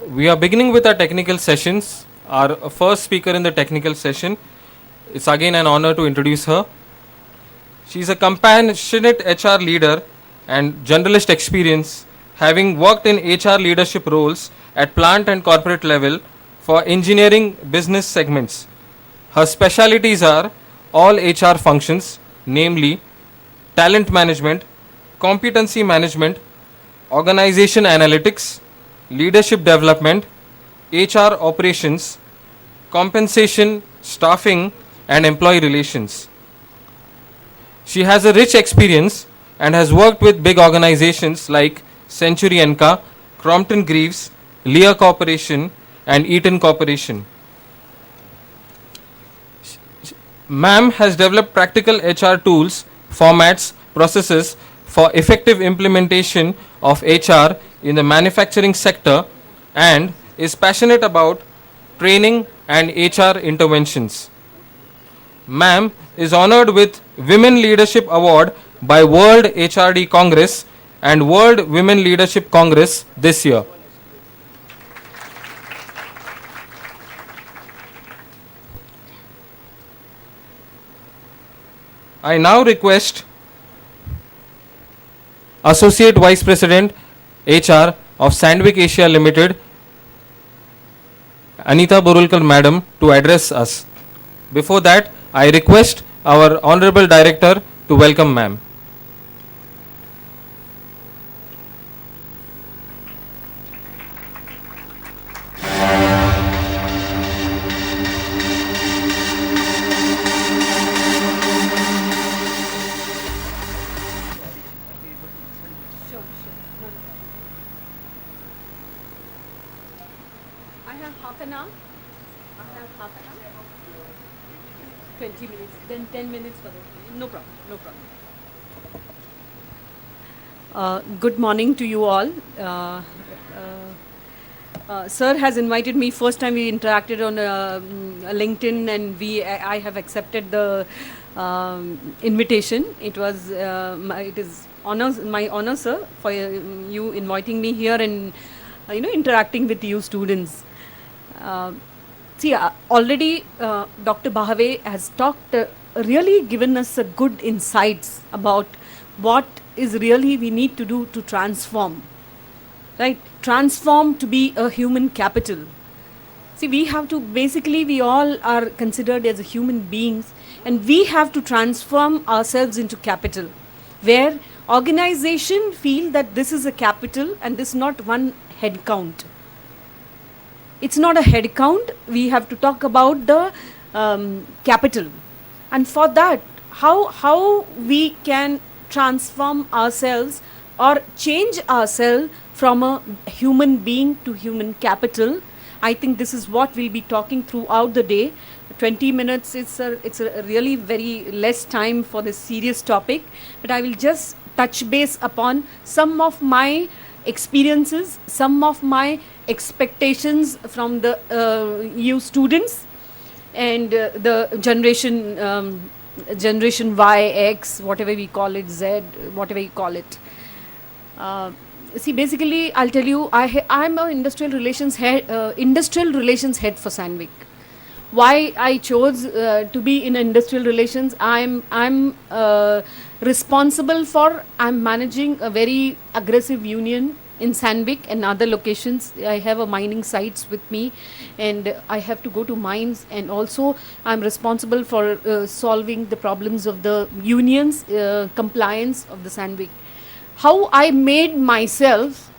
We are beginning with our technical sessions. Our first speaker in the technical session, it's again an honor to introduce her. She is a compassionate HR leader and generalist experience, having worked in HR leadership roles at plant and corporate level for engineering business segments. Her specialities are all HR functions, namely talent management, competency management, organization analytics, leadership development, HR operations, compensation, staffing, and employee relations. She has a rich experience and has worked with big organizations like Century Enka, Crompton Greaves, Lear Corporation, and Eaton Corporation. Ma'am has developed practical HR tools, formats, processes for effective implementation of HR in the manufacturing sector and is passionate about training and HR interventions. Ma'am is honored with Women Leadership Award by World HRD Congress and World Women Leadership Congress this year. I now request Associate Vice President HR of Sandvik Asia Limited, Anita Borulkar Madam, to address us. Before that, I request our Honorable Director to welcome Ma'am. I have half an hour. 20 minutes, then 10 minutes for the. No problem. Good morning to you all. Sir has invited me. First time we interacted on LinkedIn, and I have accepted the invitation. It is my honor, sir, for you inviting me here and interacting with you students. Already Dr. Bahave has talked, really given us a good insights about what is really we need to do to transform, right? Transform to be a human capital. See, we have to, basically we all are considered as human beings, and we have to transform ourselves into capital, where organization feel that this is a capital and this is not one head count. It's not a head count. We have to talk about the capital, and for that, how we can transform ourselves or change ourselves from a human being to human capital. I think this is what we'll be talking throughout the day. 20 minutes. It's a really very less time for this serious topic, but I will just touch base upon some of my experiences, some of my expectations from the you students and the generation Y, X, whatever we call it, Z, whatever you call it. See, basically, I'll tell you, I'm an industrial relations head for Sandvik. Why I chose to be in industrial relations? I'm responsible for. I'm managing a very aggressive union in Sandvik and other locations. I have a mining sites with me, and I have to go to mines, and also I'm responsible for solving the problems of the unions, compliance of the Sandvik. How I made myself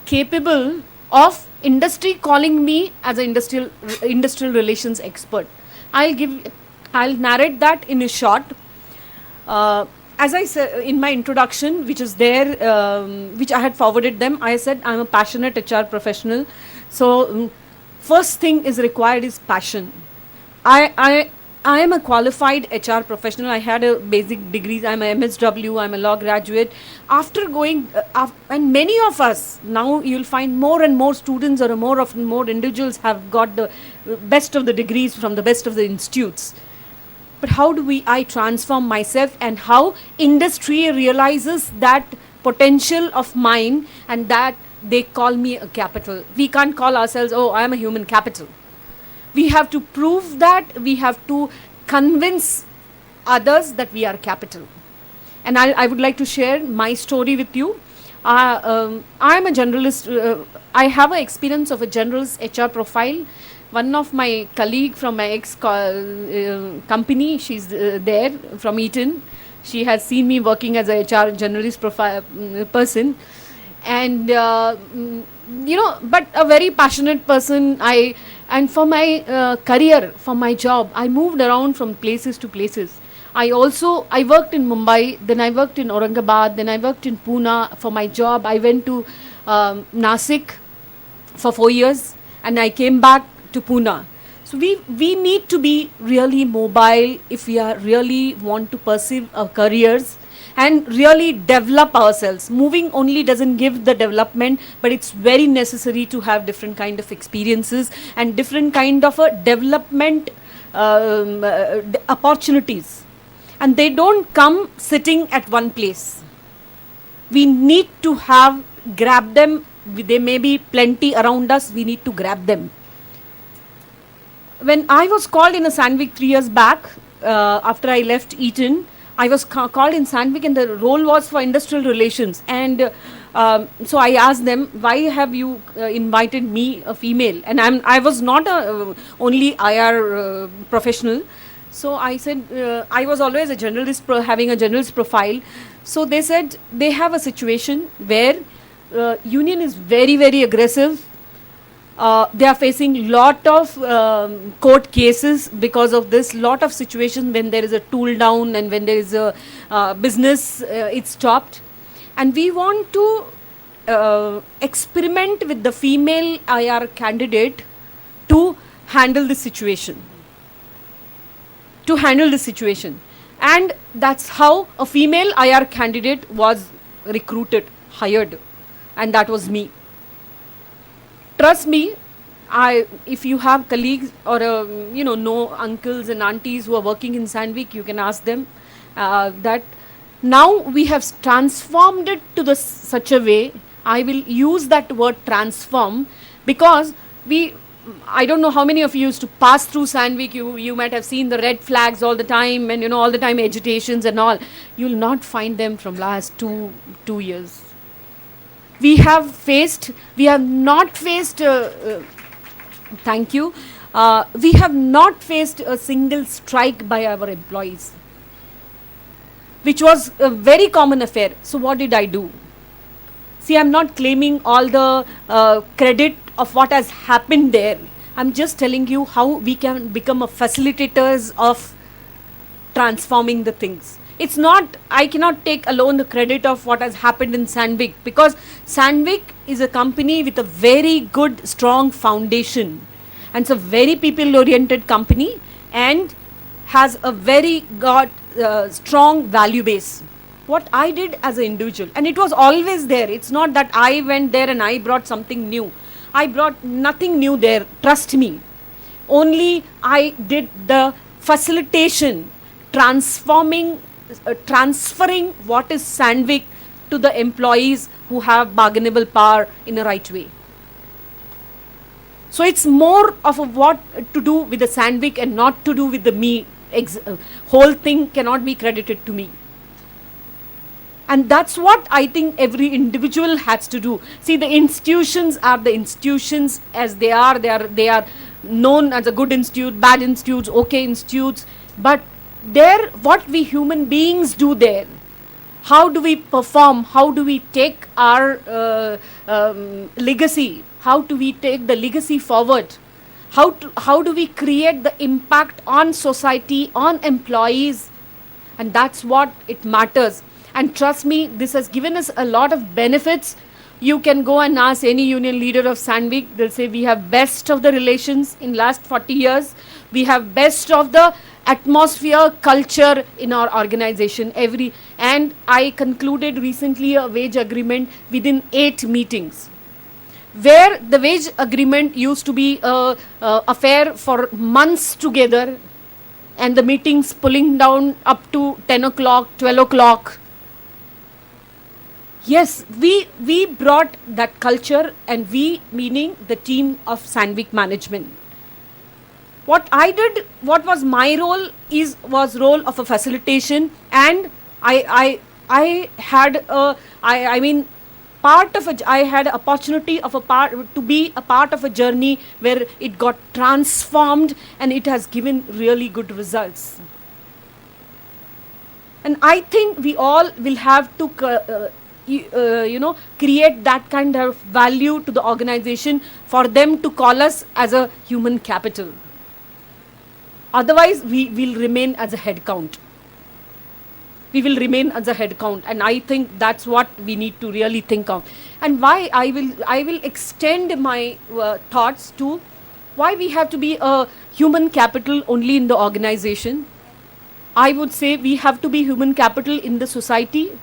capable of industry calling me as an industrial relations expert. I'll narrate that in a short. As I said in my introduction, which is there, which I had forwarded them, I said I'm a passionate HR professional. So first thing is required is passion. I am a qualified HR professional. I had a basic degrees. I'm a MSW. I'm a law graduate. After going, and many of us now, you'll find more and more students or more individuals have got the best of the degrees from the best of the institutes. But how do I transform myself, and how industry realizes that potential of mine, and that they call me a capital. We can't call ourselves, oh, I am a human capital. We have to prove that, we have to convince others that we are capital. And I would like to share my story with you. I am a generalist. I have an experience of a generalist HR profile. One of my colleague from my company, she's there from Eton. She has seen me working as a HR generalist profile person, and but a very passionate person. And for my career, for my job, I moved around from places to places. I worked in Mumbai, then I worked in Aurangabad, then I worked in Pune for my job. I went to Nasik for 4 years, and I came back to Pune. So we need to be really mobile if we are really want to pursue our careers and really develop ourselves. Moving only doesn't give the development, but it's very necessary to have different kind of experiences and different kind of a development opportunities. And they don't come sitting at one place. We need to grab them. There may be plenty around us. We need to grab them. When I was called in a Sandvik 3 years back, after I left Eton, I was called in Sandvik, and the role was for industrial relations. And so I asked them, why have you invited me, a female? And I was not only IR professional. So I said, I was always a journalist, having a journalist profile. So they said they have a situation where union is very, very aggressive. They are facing lot of court cases because of this. Lot of situations when there is a tool down and when there is a business, it's stopped. And we want to experiment with the female IR candidate to handle the situation. And that's how a female IR candidate was recruited, hired, and that was me. Trust me, if you have colleagues or know uncles and aunties who are working in Sandvik, you can ask them that now we have transformed it to such a way. I will use that word transform because I don't know how many of you used to pass through Sandvik. You might have seen the red flags all the time, and all the time agitations and all. You'll not find them from last two years. We have not faced thank you. We have not faced a single strike by our employees, which was a very common affair. So what did I do? See, I'm not claiming all the credit of what has happened there. I'm just telling you how we can become a facilitators of transforming the things. It's not, I cannot take alone the credit of what has happened in Sandvik, because Sandvik is a company with a very good, strong foundation. And it's a very people-oriented company and has a very strong value base. What I did as an individual, and it was always there. It's not that I went there and I brought something new. I brought nothing new there, trust me. Only I did the facilitation, transferring what is Sandvik to the employees who have bargainable power in a right way. So it's more of what to do with the Sandvik and not to do with the me. Whole thing cannot be credited to me. And that's what I think every individual has to do. See, the institutions are the institutions as they are. They are known as a good institute, bad institutes, okay institutes. But there, what we human beings do there, how do we perform? How do we take our legacy? How do we take the legacy forward? How do we create the impact on society, on employees? And that's what it matters. And trust me, this has given us a lot of benefits. You can go and ask any union leader of Sandvik. They'll say we have best of the relations in last 40 years. We have best of the atmosphere, culture in our organization. And I concluded recently a wage agreement within 8 meetings, where the wage agreement used to be a affair for months together, and the meetings pulling down up to 10 o'clock, 12 o'clock. Yes, we brought that culture, and we meaning the team of Sandvik management. What I did, what was my role was role of a facilitation, and I had a I mean part of I had opportunity of a part to be a part of a journey where it got transformed and it has given really good results. And I think we all will have to create that kind of value to the organization for them to call us as a human capital. Otherwise, we will remain as a head count. We will remain as a head count, and I think that's what we need to really think of. And why I will extend my thoughts to why we have to be a human capital only in the organization. I would say we have to be human capital in the society,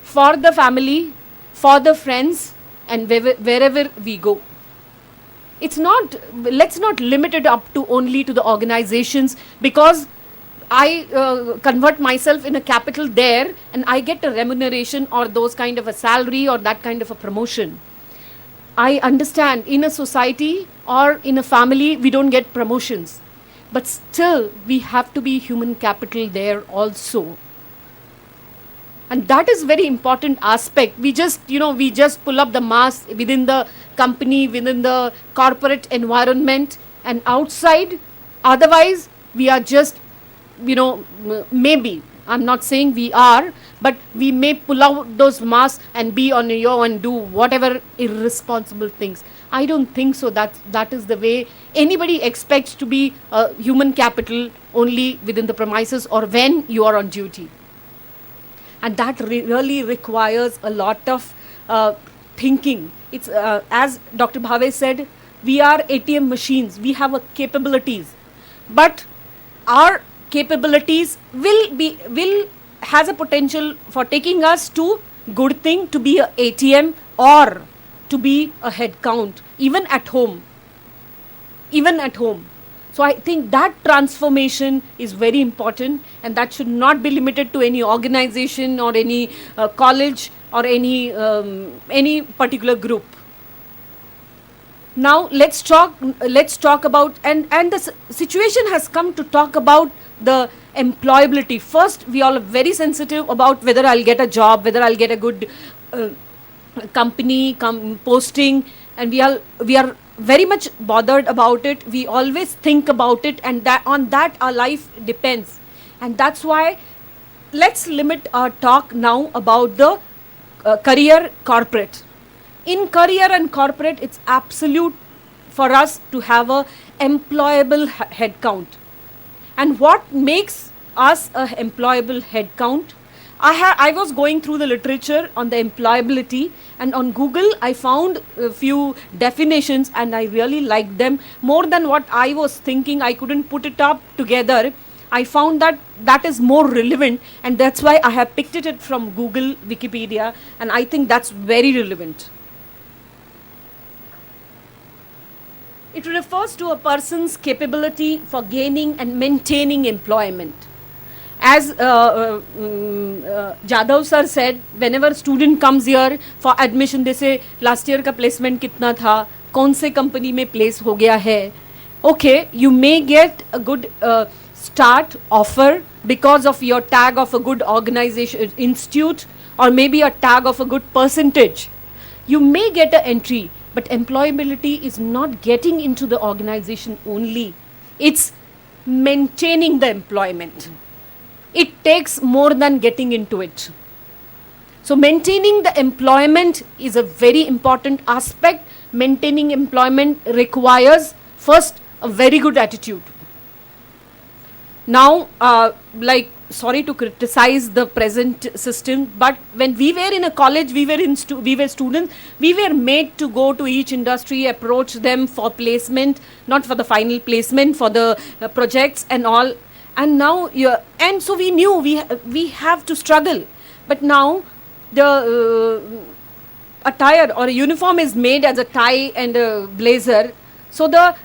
for the family, for the friends, and wherever we go. It's not, let's not limit it up to only to the organizations, because I convert myself in a capital there and I get a remuneration or those kind of a salary or that kind of a promotion. I understand in a society or in a family we don't get promotions, but still we have to be human capital there also. And that is very important aspect. We just pull up the mask within the company, within the corporate environment, and outside. Otherwise, we are just, maybe, I'm not saying we are, but we may pull out those masks and be on your and do whatever irresponsible things. I don't think so. That is the way anybody expects to be a human capital only within the premises or when you are on duty. And that really requires a lot of thinking. It's as Dr. Bhave said, we are ATM machines. We have capabilities, but our capabilities has a potential for taking us to good thing, to be a ATM or to be a head count, even at home. So I think that transformation is very important, and that should not be limited to any organization or any college or any particular group. Now let's talk about, and the situation has come to talk about the employability. First, we all are very sensitive about whether I'll get a job, whether I'll get a good company posting, and we are very much bothered about it. We always think about it, and that on that our life depends. And that's why let's limit our talk now about the career corporate. In career and corporate, it's absolute for us to have a employable head count. And what makes us a employable head count? I was going through the literature on the employability, and on Google I found a few definitions, and I really liked them more than what I was thinking. I couldn't put it up together. I found that is more relevant, and that's why I have picked it from Google Wikipedia, and I think that's very relevant. It refers to a person's capability for gaining and maintaining employment. As Jadhav sir said, whenever student comes here for admission, they say last year ka placement kitna tha, kaun se company mein place ho gaya hai. Okay, you may get a good start offer because of your tag of a good organization, institute, or maybe a tag of a good percentage. You may get an entry, but employability is not getting into the organization only. It's maintaining the employment. It takes more than getting into it. So maintaining the employment is a very important aspect. Maintaining employment requires first a very good attitude. Now, sorry to criticize the present system, but when we were in a college, we were students, we were made to go to each industry, approach them for placement, not for the final placement, for the projects and all. And now, and so we knew we have to struggle. But now, the attire or a uniform is made as a tie and a blazer. So the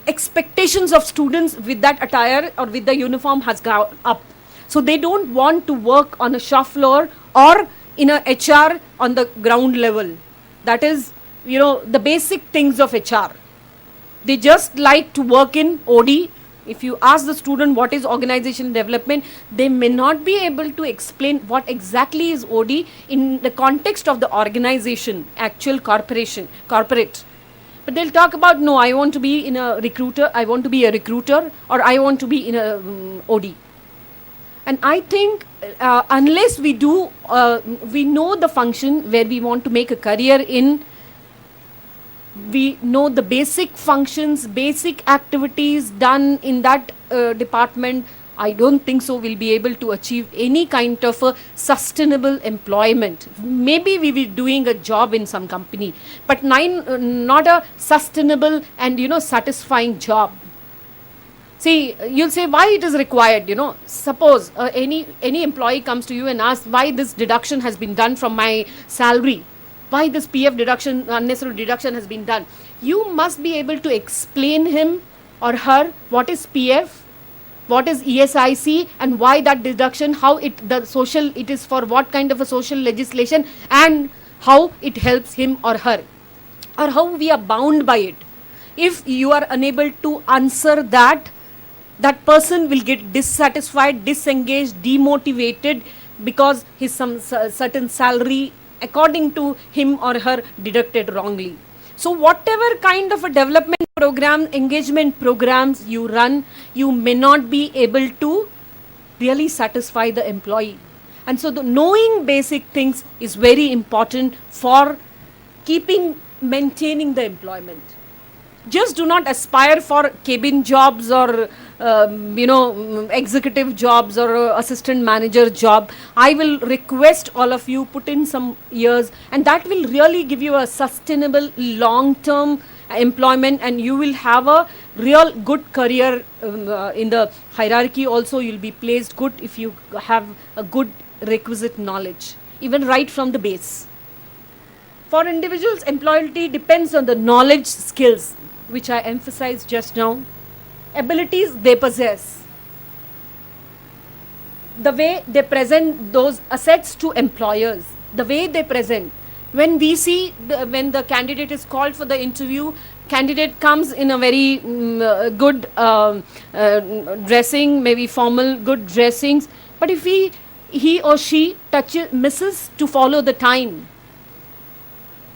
expectations of students with that attire or with the uniform has gone up. So they don't want to work on a shop floor or in a HR on the ground level. That is, the basic things of HR. They just like to work in OD. If you ask the student what is organization development, they may not be able to explain what exactly is OD in the context of the organization, actual corporate. But they'll talk about, no, I want to be a recruiter, or I want to be in a OD. And I think unless we know the function where we want to make a career in, we know the basic functions, basic activities done in that department, I don't think so we'll be able to achieve any kind of a sustainable employment. Maybe we will be doing a job in some company, but not a sustainable and satisfying job. See, you'll say why it is required, Suppose any employee comes to you and asks why this deduction has been done from my salary, why this PF deduction, unnecessary deduction has been done. You must be able to explain him or her what is PF, what is ESIC, and why that deduction, how it is for what kind of a social legislation, and how it helps him or her, or how we are bound by it. If you are unable to answer that person will get dissatisfied, disengaged, demotivated, because his some certain salary according to him or her deducted wrongly. So whatever kind of a development program, engagement programs you run, you may not be able to really satisfy the employee. And so knowing basic things is very important for maintaining the employment. Just do not aspire for cabin jobs or executive jobs or assistant manager job. I will request all of you put in some years, and that will really give you a sustainable long-term employment, and you will have a real good career in the hierarchy. Also, you'll be placed good if you have a good requisite knowledge, even right from the base. For individuals, employability depends on the knowledge, skills, which I emphasized just now, abilities they possess, the way they present those assets to employers, the way they present. When we see, when the candidate is called for the interview, candidate comes in a very good dressing, maybe formal, good dressings, but if he or she misses to follow the time,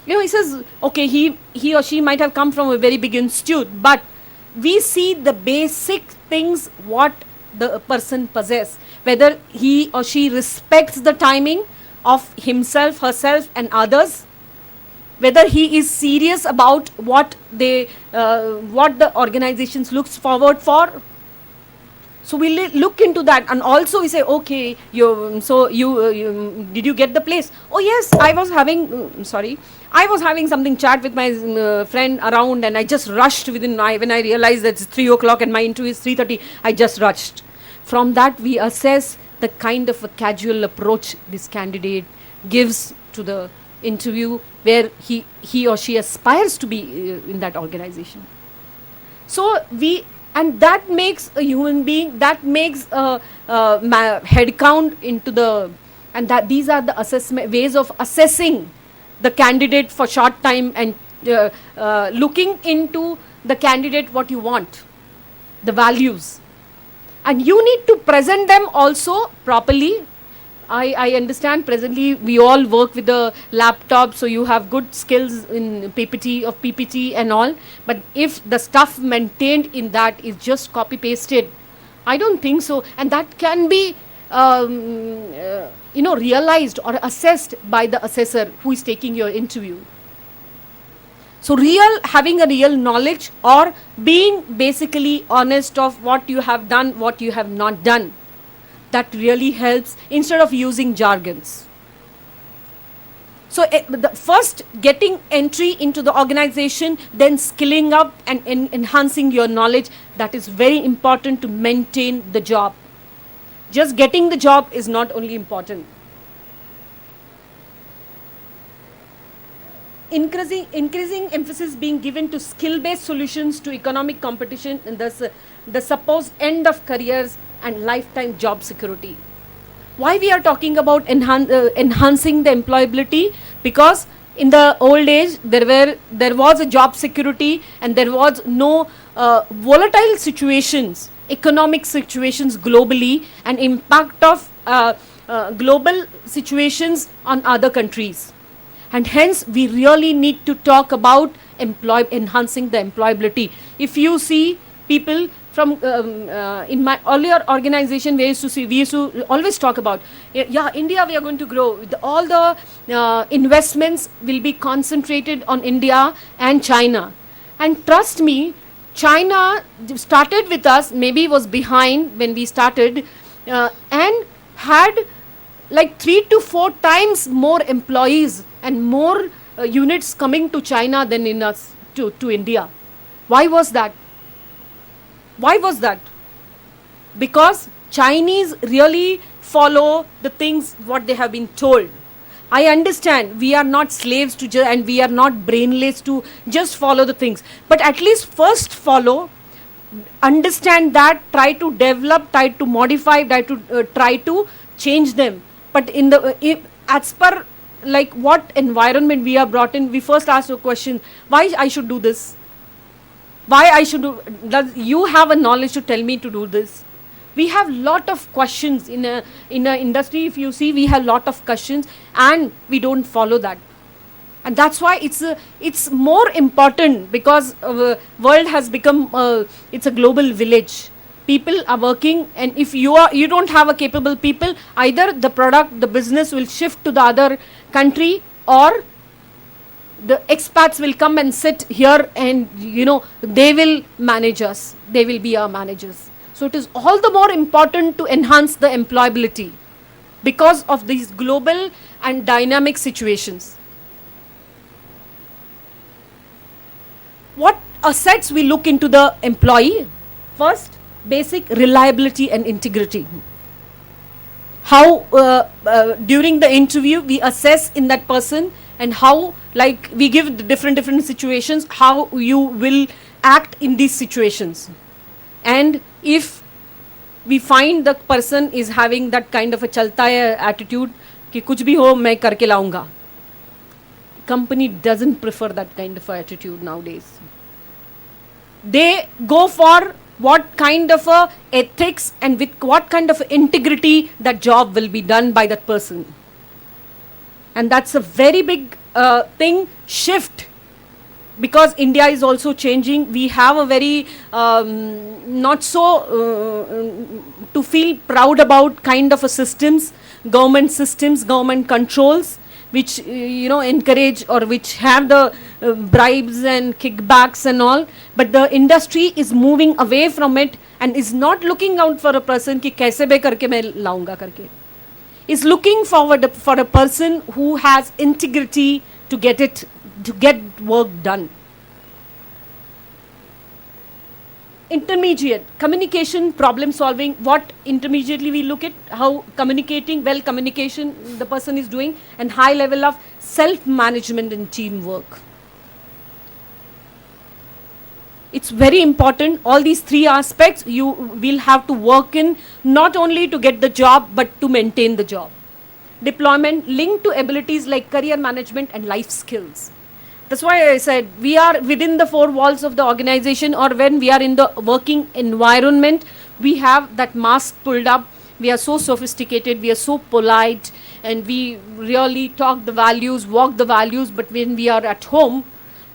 he says, okay, he or she might have come from a very big institute, but we see the basic things what the person possess, whether he or she respects the timing of himself, herself and others, whether he is serious about what the organizations looks forward for. So we look into that, and also we say, okay, did you get the place? Oh yes, I was having something chat with my friend around, and I just rushed when I realized that it's 3 o'clock and my interview is 3:30. I just rushed. From that, we assess the kind of a casual approach this candidate gives to the interview, where he or she aspires to be in that organization. So and that makes a human being, that makes a head count into and that these are the ways of assessing the candidate for short time, and looking into the candidate what you want, the values, and you need to present them also properly. I understand presently we all work with the laptop, so you have good skills in PPT and all, but if the stuff maintained in that is just copy pasted, I don't think so, and that can be realized or assessed by the assessor who is taking your interview. So having a real knowledge, or being basically honest of what you have done, what you have not done, that really helps, instead of using jargons. So the first, getting entry into the organization, then skilling up and enhancing your knowledge, that is very important to maintain the job. Just getting the job is not only important. Increasing emphasis being given to skill-based solutions to economic competition, and thus the supposed end of careers and lifetime job security. Why we are talking about enhancing the employability? Because in the old age there was a job security and there was no volatile situations, economic situations globally, and impact of global situations on other countries. And hence we really need to talk about enhancing the employability. If you see people from in my earlier organization, we used to always talk about, yeah, India, we are going to grow. All the investments will be concentrated on India and China. And trust me, China started with us, maybe was behind when we started, and had like 3 to 4 times more employees and more units coming to China than in us to India. Why was that? Why was that? Because Chinese really follow the things what they have been told. I understand we are not slaves to and we are not brainless to just follow the things, but at least first follow, understand that, try to develop, try to modify, try to change them. But in the as per like what environment we are brought in, we first ask a question: why I should do this? Why I should do? Does you have a knowledge to tell me to do this? We have lot of questions in a industry. If you see, we have lot of questions and we don't follow that. And that's why it's more important, because world has become it's a global village. People are working, and if you don't have a capable people, either the product, the business will shift to the other country, or the expats will come and sit here and they will manage us. They will be our managers. So it is all the more important to enhance the employability because of these global and dynamic situations. What assets we look into the employee? First, basic reliability and integrity. How during the interview we assess in that person, and how, like, we give the different situations, how you will act in these situations. And if we find the person is having that kind of a chalta hai attitude ki kuch bhi ho main karke launga, company doesn't prefer that kind of attitude nowadays. They go for what kind of a ethics and with what kind of integrity that job will be done by that person. And that's a very big shift, because India is also changing. We have a very not so to feel proud about kind of a systems, government controls, which encourage or which have the bribes and kickbacks and all. But the industry is moving away from it and is not looking out for a person ki kaise bhi karke main launga karke. Is looking forward for a person who has integrity to get work done. Intermediate communication, problem solving. What intermediately we look at, how communicating well, communication the person is doing, and high level of self management and teamwork. It's very important. All these 3 aspects you will have to work in, not only to get the job but to maintain the job. Deployment linked to abilities like career management and life skills. That's why I said we are within the 4 walls of the organization, or when we are in the working environment, we have that mask pulled up. We are so sophisticated, we are so polite, and we really talk the values, walk the values. But when we are at home,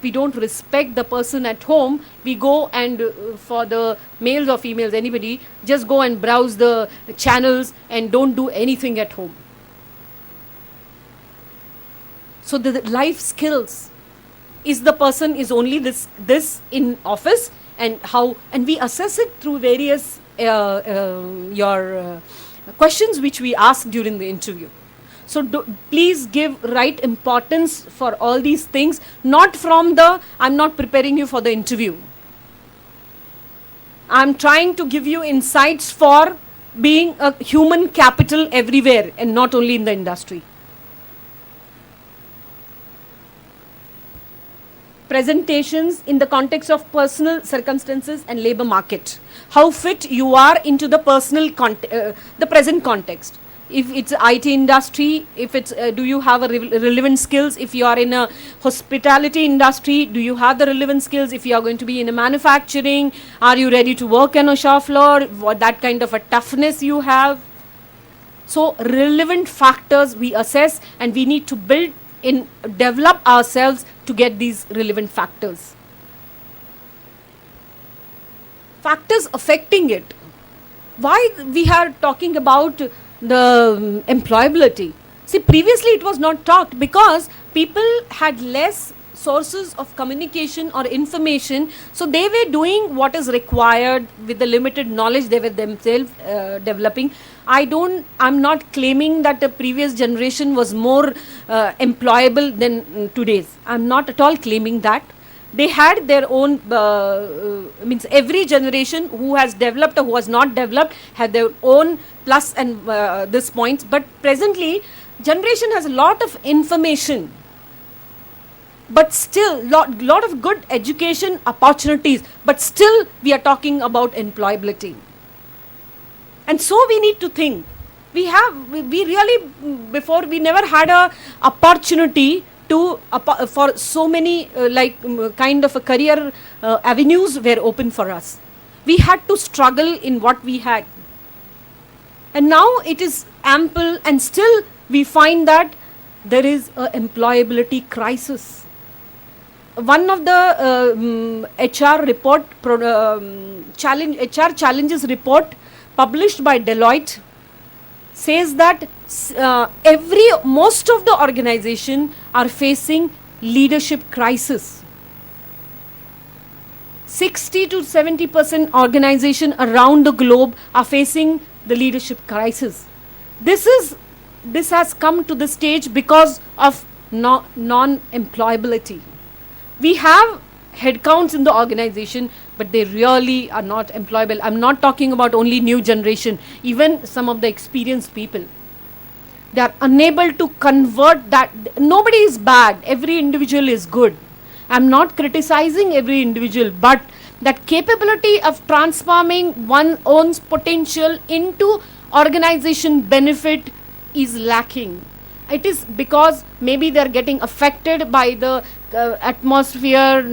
we don't respect the person at home. We go and for the males or females, anybody, just go and browse the channels and don't do anything at home. So the life skills is the person is only this in office, and how, and we assess it through various questions which we ask during the interview. So please give right importance for all these things, not from I'm not preparing you for the interview. I'm trying to give you insights for being a human capital everywhere and not only in the industry. Presentations in the context of personal circumstances and labor market. How fit you are into the personal the present context. if it's IT industry, if it's do you have a relevant skills? If you are in a hospitality industry, do you have the relevant skills? If you are going to be in a manufacturing, are you ready to work on a shop floor? What that kind of a toughness you have? So relevant factors we assess, and we need to develop ourselves to get these relevant factors. Factors affecting it. Why we are talking about the employability? See, previously it was not talked because people had less sources of communication or information, so they were doing what is required with the limited knowledge they were themselves developing. I'm not claiming that the previous generation was more employable than today's. I'm not at all claiming that. They had their own, means every generation who has developed or who has not developed had their own plus and this points. But presently, generation has a lot of information, but still lot of good education opportunities. But still, we are talking about employability, and so we need to think. We really before we never had a opportunity for so many kind of a career avenues were open for us. We had to struggle in what we had, and now it is ample, and still we find that there is a employability crisis. One of the HR report HR challenges report published by Deloitte says that most of the organization are facing leadership crisis. 60 to 70% organization around the globe are facing the leadership crisis. This has come to the stage because of non-employability. We have headcounts in the organization, but they really are not employable. I'm not talking about only new generation, even some of the experienced people. They are unable to convert that. Nobody is bad. Every individual is good. I'm not criticizing every individual, but that capability of transforming one's own potential into organization benefit is lacking. It is because maybe they're getting affected by the atmosphere,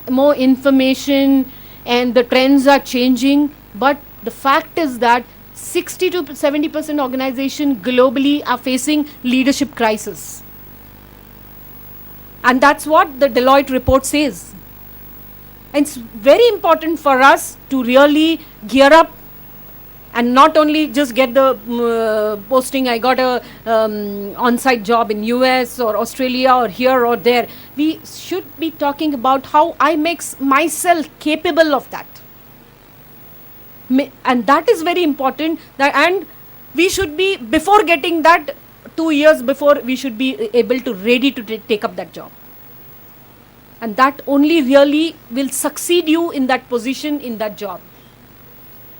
more information, and the trends are changing. But the fact is that 60 to 70% organization globally are facing leadership crisis. And that's what the Deloitte report says. And it's very important for us to really gear up and not only just get the posting, I got a on-site job in US or Australia or here or there. We should be talking about how I make myself capable of that. And that is very important. And we should be, before getting that, 2 years before, we should be able to ready to take up that job. And that only really will succeed you in that position, in that job.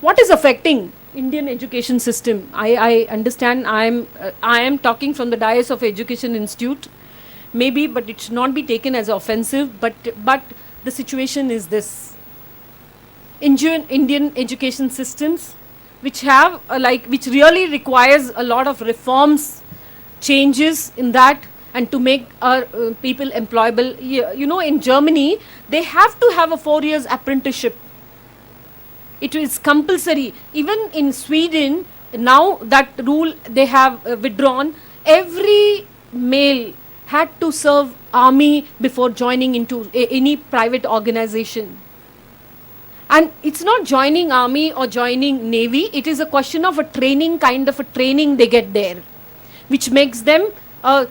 What is affecting Indian education system? I understand I am talking from the dais of Education Institute, maybe, but it should not be taken as offensive. But the situation is this: Indian education systems, which have which really requires a lot of reforms, changes in that, and to make our people employable. You know, in Germany, they have to have a 4 years apprenticeship. It is compulsory. Even in Sweden, now that rule they have withdrawn. Every male had to serve army before joining into any private organization. And it's not joining army or joining navy. It is a question of a training, kind of a training they get there, which makes them a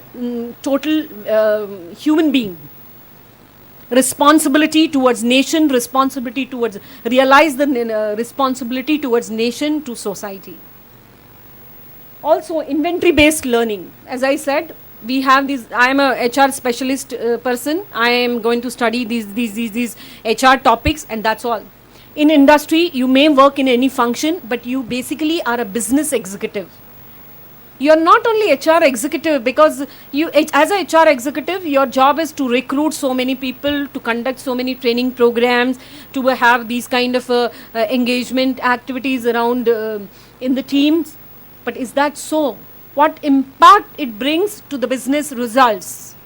total human being. Responsibility towards nation, responsibility towards, realize the responsibility towards nation, to society. Also, inventory based learning. As I said, we have these, I am a HR specialist person. I am going to study these HR topics, and that's all. In industry, you may work in any function, but you basically are a business executive. You are not only HR executive, because you, as a HR executive, your job is to recruit so many people, to conduct so many training programs, to have these kind of engagement activities around in the teams. But is that so? what impact it brings to the business results.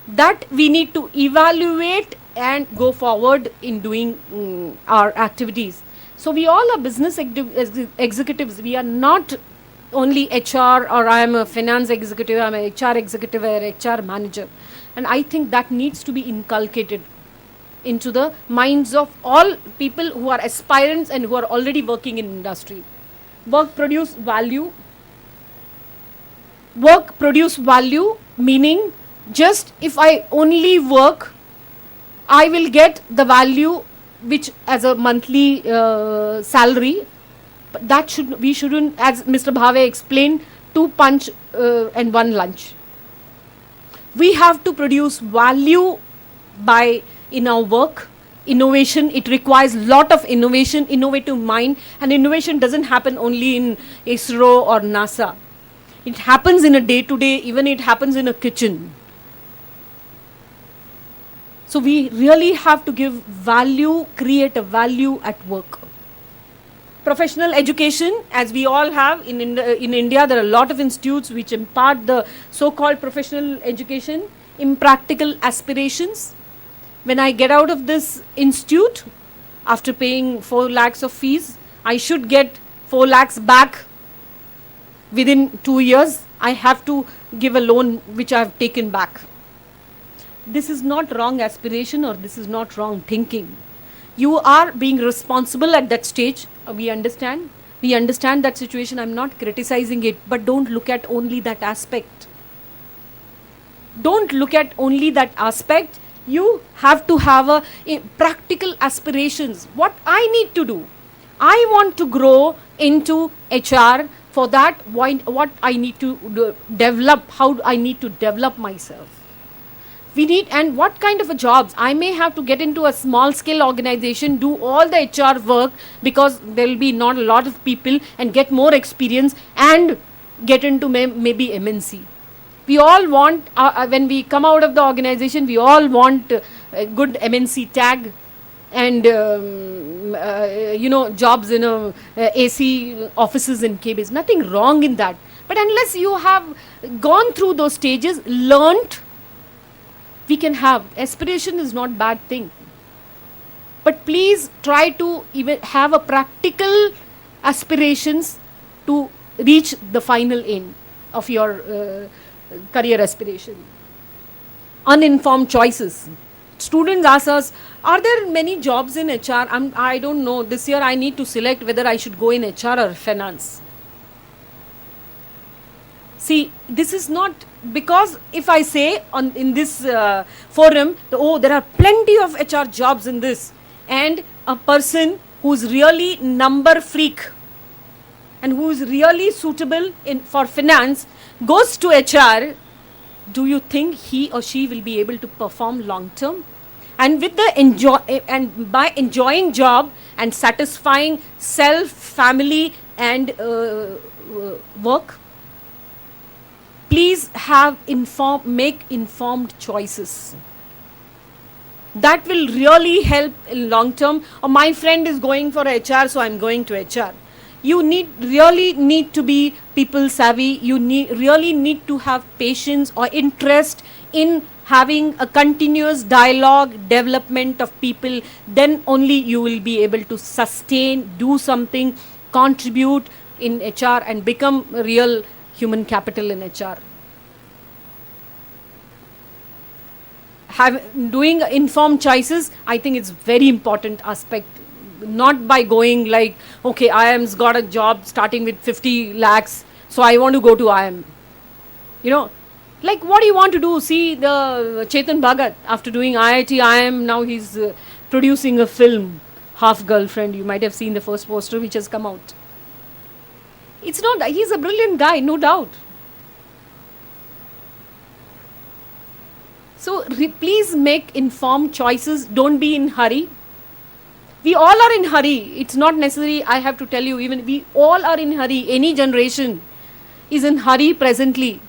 That we need to evaluate and go forward in doing our activities. So we all are business executives. We are not only HR, or I am a finance executive, I am a HR executive or HR manager. And I think that needs to be inculcated into the minds of all people who are aspirants and who are already working in industry. Work produce value. Work produce value, meaning just if I only work, I will get the value which as a monthly salary. But that we shouldn't, as Mr. Bhave explained, 2 punch and 1 lunch. We have to produce value in our work. Innovation, it requires lot of innovation, innovative mind, and innovation doesn't happen only in ISRO or NASA. It happens in a day-to-day, even it happens in a kitchen. So we really have to give value, create a value at work. Professional education, as we all have in India, there are a lot of institutes which impart the so-called professional education, impractical aspirations. When I get out of this institute, after paying 4 lakhs of fees, I should get 4 lakhs back within 2 years. I have to give a loan which I have taken back. This is not wrong aspiration, or this is not wrong thinking. You are being responsible at that stage. We understand that situation. I'm not criticizing it, but don't look at only that aspect. Don't look at only that aspect. You have to have a practical aspirations. What I need to do, I want to grow into HR. For that, what I need to develop, how I need to develop myself. We need, and what kind of a jobs. I may have to get into a small scale organization, do all the HR work, because there will be not a lot of people, and get more experience and get into maybe MNC. We all want, when we come out of the organization, we all want a good MNC tag and jobs in AC offices and KBs. Nothing wrong in that. But unless you have gone through those stages, learnt, we can have. Aspiration is not bad thing. But please try to even have a practical aspirations to reach the final aim of your career aspiration. Uninformed choices. Students ask us, are there many jobs in HR? I don't know. This year I need to select whether I should go in HR or finance. See, this is not, because if I say in this forum, there are plenty of HR jobs in this, and a person who's really number freak and who's really suitable for finance goes to HR, do you think he or she will be able to perform long term? And with by enjoying job and satisfying self, family and work, please make informed choices. That will really help in long term. My friend is going for HR, so I'm going to HR. You really need to be people savvy. You really need to have patience or interest in having a continuous dialogue, development of people. Then only you will be able to sustain, do something, contribute in HR and become a real human capital in HR. Doing informed choices, I think it's very important aspect. Not by going like, okay, IIM's got a job starting with 50 lakhs, so I want to go to IIM. Like what do you want to do? See the Chetan Bhagat, after doing IIT, IIM, now he's producing a film, Half Girlfriend. You might have seen the first poster which has come out. He's a brilliant guy, no doubt. So please make informed choices. Don't be in hurry. We all are in hurry. It's not necessary, I have to tell you, even we all are in hurry. Any generation is in hurry presently.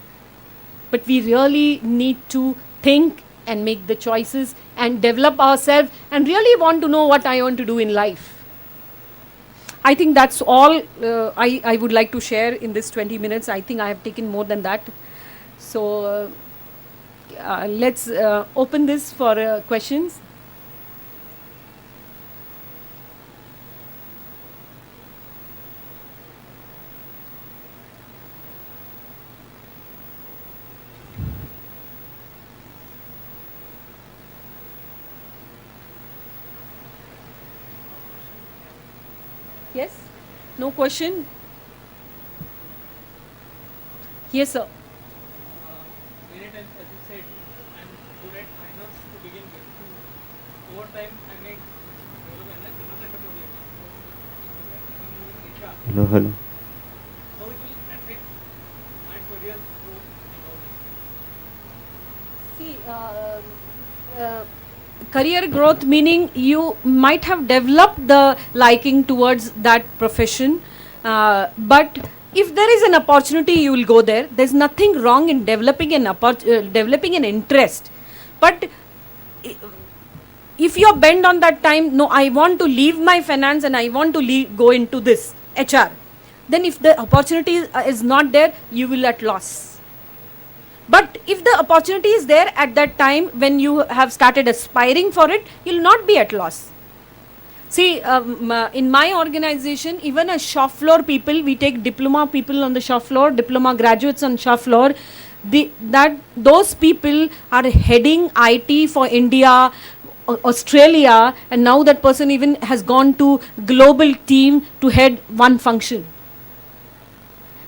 But we really need to think and make the choices and develop ourselves and really want to know what I want to do in life. I think that's all I would like to share in this 20 minutes. I think I have taken more than that. So let's open this for questions. Yes? No question? Yes, sir. Many times, as you said, I'm good at finance to begin with. Over time, I may develop another capability. Hello, hello. How it will affect my career growth and all this? See, career growth meaning you might have developed the liking towards that profession, but if there is an opportunity, you will go there. There's nothing wrong in developing an interest, but if you're bent on that time, no, I want to leave my finance and I want to go into this HR, then if the opportunity is not there, you will at loss. But if the opportunity is there at that time when you have started aspiring for it, you'll not be at loss. See, in my organization, even a shop floor people, we take diploma people on the shop floor, diploma graduates on shop floor. Those people are heading IT for India, Australia, and now that person even has gone to global team to head one function.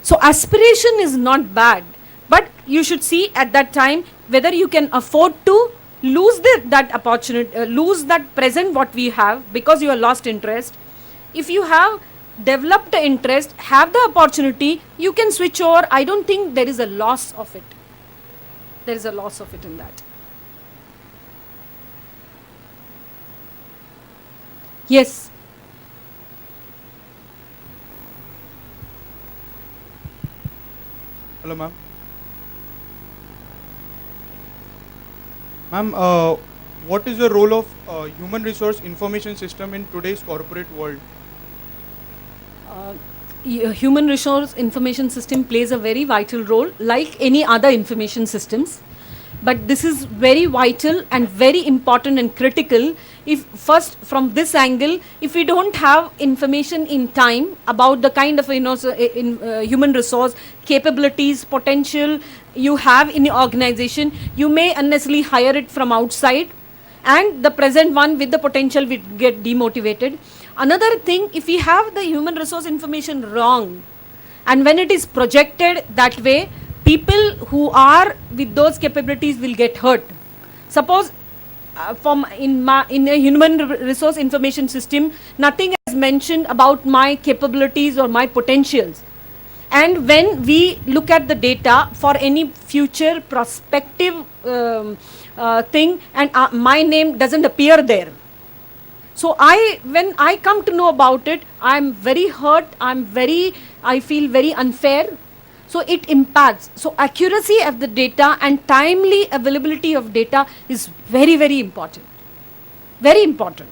So aspiration is not bad, but you should see at that time whether you can afford to lose that opportunity, lose that present what we have because you have lost interest. If you have developed the interest, have the opportunity, you can switch over. I don't think there is a loss of it. There is a loss of it in that. Yes. Hello, ma'am. Ma'am, what is the role of human resource information system in today's corporate world? Human resource information system plays a very vital role like any other information systems. But this is very vital and very important and critical. If first from this angle, if we don't have information in time about the kind of human resource capabilities, potential you have in your organization, you may unnecessarily hire it from outside, and the present one with the potential will get demotivated. Another thing, if we have the human resource information wrong, and when it is projected that way, people who are with those capabilities will get hurt. Suppose in a human resource information system, nothing is mentioned about my capabilities or my potentials. And when we look at the data for any future prospective thing, and my name doesn't appear there. So when I come to know about it, I'm very hurt, I feel very unfair. So it impacts. So accuracy of the data and timely availability of data is very, very important. Very important.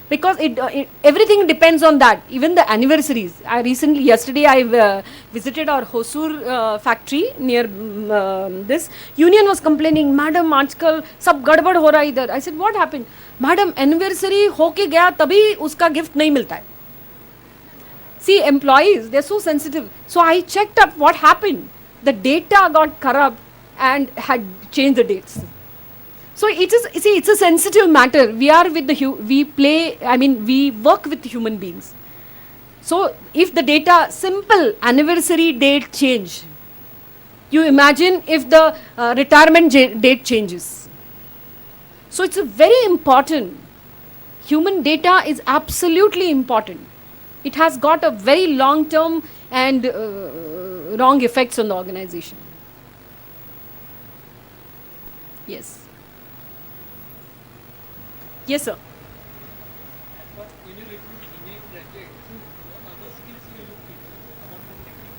Because everything depends on that. Even the anniversaries. Yesterday I visited our Hosur factory near this. Union was complaining, Madam, आजकल सब गड़बड़ हो रहा है इधर. I said, what happened? Madam, anniversary होके गया तभी उसका gift नहीं मिलता है. See, employees, they're so sensitive. So I checked up what happened. The data got corrupt and had changed the dates. So it's a sensitive matter. We are with we work with human beings. So if the data, simple anniversary date change, you imagine if the retirement date changes. So it's a very important. Human data is absolutely important. It has got a very long-term and wrong effects on the organization. Yes. Yes, sir. When you recruit engineering graduates, what other skills you look into apart from technical?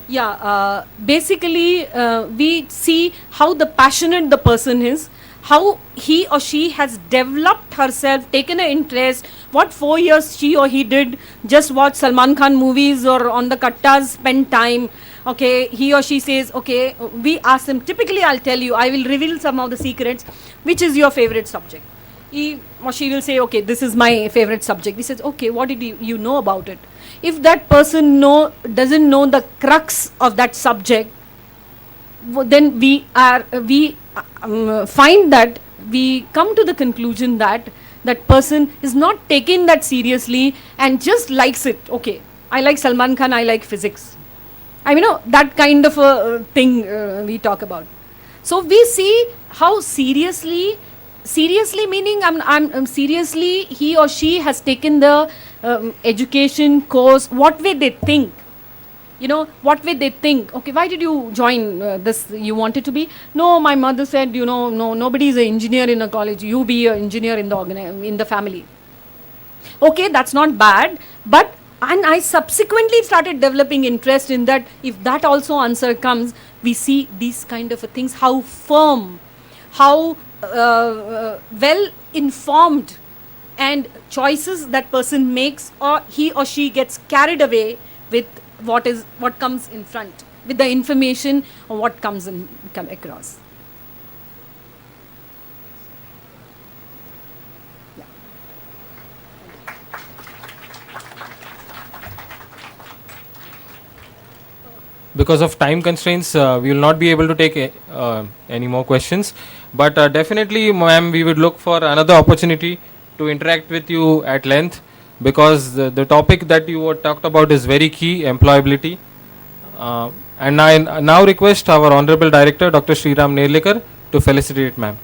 Yeah, basically we see how the passionate the person is, how he or she has developed herself, taken an interest, what 4 years she or he did, just watch Salman Khan movies or on the kattas, spend time. Okay, he or she says, okay, we ask him, typically I'll tell you, I will reveal some of the secrets, which is your favorite subject? He or she will say, okay, this is my favorite subject. He says, okay, what did you know about it? If that person doesn't know the crux of that subject, then we find that we come to the conclusion that that person is not taking that seriously and just likes it. Okay, I like Salman Khan, I like physics. I mean, that kind of a thing we talk about. So we see how seriously meaning I'm seriously he or she has taken the education course, what way they think. What way they think. Okay, why did you join this? You wanted to be? No, my mother said, no, nobody is an engineer in a college. You be an engineer in the family. Okay, that's not bad. And I subsequently started developing interest in that. If that also answer comes, we see these kind of things, how firm, how well informed and choices that person makes, or he or she gets carried away with what comes in front, with the information or what come across. Yeah. Because of time constraints, we will not be able to take any more questions. But definitely, ma'am, we would look for another opportunity to interact with you at length, because the topic that you were talked about is very key, employability. And I now request our Honorable Director, Dr. Sriram Nerlikar, to felicitate ma'am.